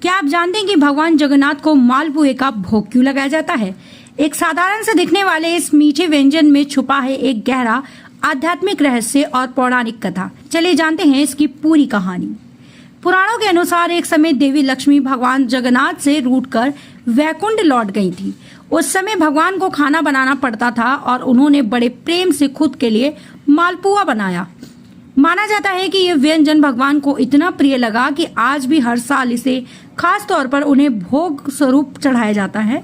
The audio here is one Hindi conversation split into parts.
क्या आप जानते हैं कि भगवान जगन्नाथ को मालपुए का भोग क्यों लगाया जाता है? एक साधारण से दिखने वाले इस मीठे व्यंजन में छुपा है एक गहरा आध्यात्मिक रहस्य और पौराणिक कथा। चलिए जानते हैं इसकी पूरी कहानी। पुराणों के अनुसार एक समय देवी लक्ष्मी भगवान जगन्नाथ से रूठकर वैकुंठ लौट गई थी। उस समय भगवान को खाना बनाना पड़ता था और उन्होंने बड़े प्रेम से खुद के लिए मालपुआ बनाया। माना जाता है कि यह व्यंजन भगवान को इतना प्रिय लगा कि आज भी हर साल इसे खास तौर पर उन्हें भोग स्वरूप चढ़ाया जाता है।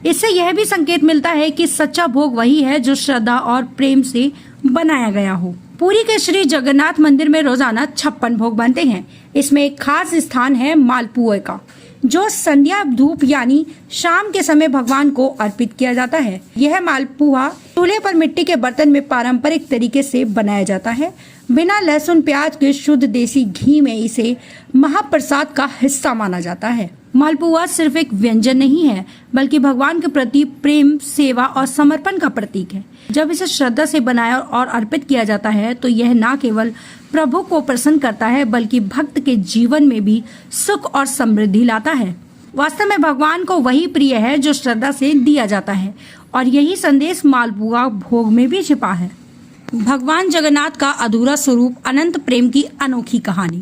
इससे यह भी संकेत मिलता है कि सच्चा भोग वही है जो श्रद्धा और प्रेम से बनाया गया हो। पुरी के श्री जगन्नाथ मंदिर में रोजाना 56 भोग बनते हैं। इसमें एक खास स्थान है मालपुए का, जो संध्या धूप यानी शाम के समय भगवान को अर्पित किया जाता है। यह मालपुआ चूल्हे पर मिट्टी के बर्तन में पारंपरिक तरीके से बनाया जाता है। बिना लहसुन प्याज के शुद्ध देसी घी में इसे महाप्रसाद का हिस्सा माना जाता है। मालपुआ सिर्फ एक व्यंजन नहीं है, बल्कि भगवान के प्रति प्रेम, सेवा और समर्पण का प्रतीक है। जब इसे श्रद्धा से बनाया और अर्पित किया जाता है तो यह न केवल प्रभु को प्रसन्न करता है, बल्कि भक्त के जीवन में भी सुख और समृद्धि लाता है। वास्तव में भगवान को वही प्रिय है जो श्रद्धा से दिया जाता है, और यही संदेश मालपुआ भोग में भी छिपा है। भगवान जगन्नाथ का अधूरा स्वरूप, अनंत प्रेम की अनोखी कहानी।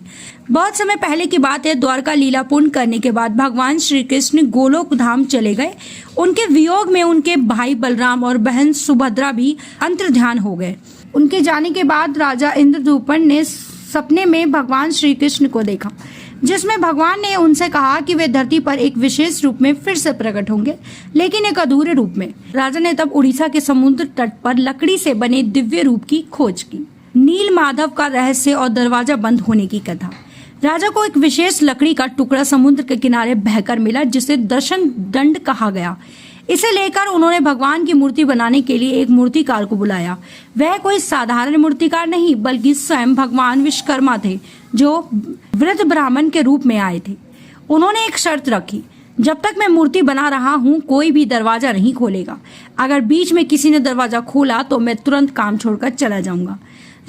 बहुत समय पहले की बात है। द्वारका लीला पूर्ण करने के बाद भगवान श्री कृष्ण गोलोक धाम चले गए। उनके वियोग में उनके भाई बलराम और बहन सुभद्रा भी अंतर्ध्यान हो गए। उनके जाने के बाद राजा इंद्रद्युम्न ने सपने में भगवान श्री कृष्ण को देखा, जिसमें भगवान ने उनसे कहा कि वे धरती पर एक विशेष रूप में फिर से प्रकट होंगे, लेकिन एक अधूरे रूप में। राजा ने तब उड़ीसा के समुद्र तट पर लकड़ी से बने दिव्य रूप की खोज की। नील माधव का रहस्य और दरवाजा बंद होने की कथा। राजा को एक विशेष लकड़ी का टुकड़ा समुद्र के किनारे बहकर मिला, जिसे दर्शन दंड कहा गया। इसे लेकर उन्होंने भगवान की मूर्ति बनाने के लिए एक मूर्तिकार को बुलाया। वह कोई साधारण मूर्तिकार नहीं, बल्कि स्वयं भगवान विश्वकर्मा थे, जो वृद्ध ब्राह्मण के रूप में आए थे। उन्होंने एक शर्त रखी, जब तक मैं मूर्ति बना रहा हूँ कोई भी दरवाजा नहीं खोलेगा। अगर बीच में किसी ने दरवाजा खोला तो मैं तुरंत काम छोड़कर चला जाऊंगा।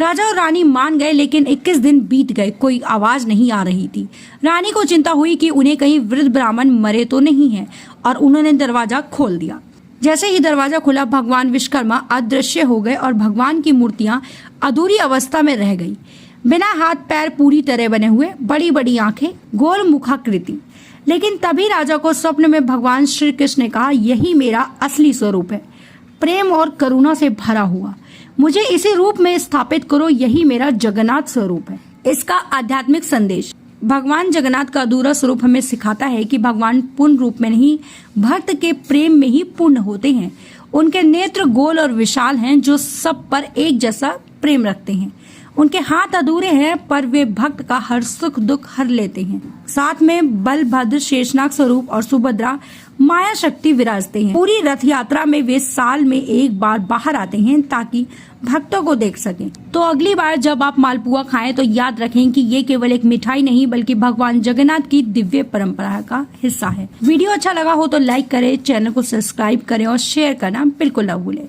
राजा और रानी मान गए, लेकिन 21 दिन बीत गए, कोई आवाज नहीं आ रही थी। रानी को चिंता हुई कि उन्हें कहीं वृद्ध ब्राह्मण मरे तो नहीं है, और उन्होंने दरवाजा खोल दिया। जैसे ही दरवाजा खुला, भगवान विश्वकर्मा अदृश्य हो गए और भगवान की मूर्तियां अधूरी अवस्था में रह गई। बिना हाथ पैर, पूरी तरह बने हुए, बड़ी बड़ी आंखें, गोल मुखाकृति। लेकिन तभी राजा को स्वप्न में भगवान श्री कृष्ण ने कहा, यही मेरा असली स्वरूप है, प्रेम और करुणा से भरा हुआ। मुझे इसी रूप में स्थापित करो, यही मेरा जगन्नाथ स्वरूप है। इसका आध्यात्मिक संदेश। भगवान जगन्नाथ का अधूरा स्वरूप हमें सिखाता है कि भगवान पूर्ण रूप में नहीं, भक्त के प्रेम में ही पूर्ण होते हैं। उनके नेत्र गोल और विशाल हैं, जो सब पर एक जैसा प्रेम रखते हैं। उनके हाथ अधूरे हैं, पर वे भक्त का हर सुख दुख हर लेते हैं। साथ में बलभद्र शेषनाग स्वरूप और सुभद्रा माया शक्ति विराजते हैं। पूरी रथ यात्रा में वे साल में एक बार बाहर आते हैं ताकि भक्तों को देख सकें। तो अगली बार जब आप मालपुआ खाएं तो याद रखें कि ये केवल एक मिठाई नहीं, बल्कि भगवान जगन्नाथ की दिव्य परंपरा का हिस्सा है। वीडियो अच्छा लगा हो तो लाइक करें, चैनल को सब्सक्राइब करें और शेयर करना बिल्कुल न भूलें।